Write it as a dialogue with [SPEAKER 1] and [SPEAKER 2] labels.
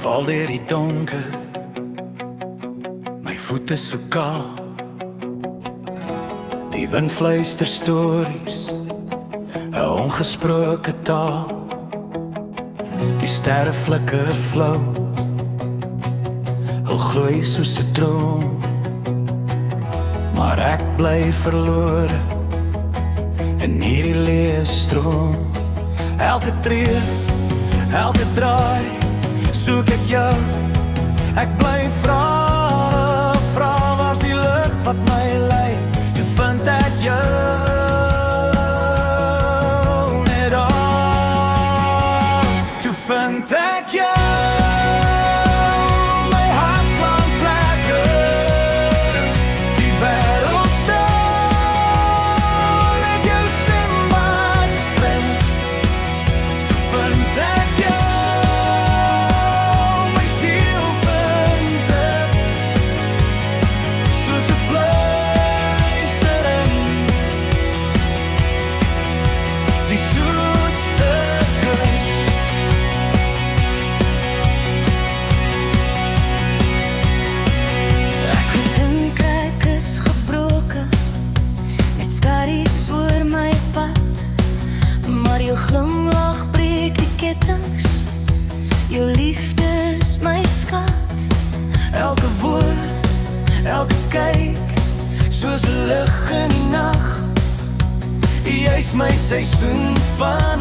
[SPEAKER 1] Val deur die donker, my voete so kaal. Die wind fluister stories, 'n ongesproke taal. Die sterre flikker flou, hul gloei soos 'n droom. Maar ek bly verlore in hierdie leë stroom. Elke tree, elke draai, soek ek jou. Ek bly vra, waar's die lig wat my lei? Toe vind ek jou net al. Toe vind ek jou. My hart slaan vlekker, die wêreld stil, net jou stem maak spring. Toe vind ek jou. My siel vind dit, soos 'n fluistering, die soetste kus.
[SPEAKER 2] Ek dink ek is gebroken, met skaries oor my pad. Maar jou glimlach breek die kettings, jou liefde is my skat.
[SPEAKER 1] Elke woord, elke kyk, soos 'n lig in die nag. Jy's my seisoen van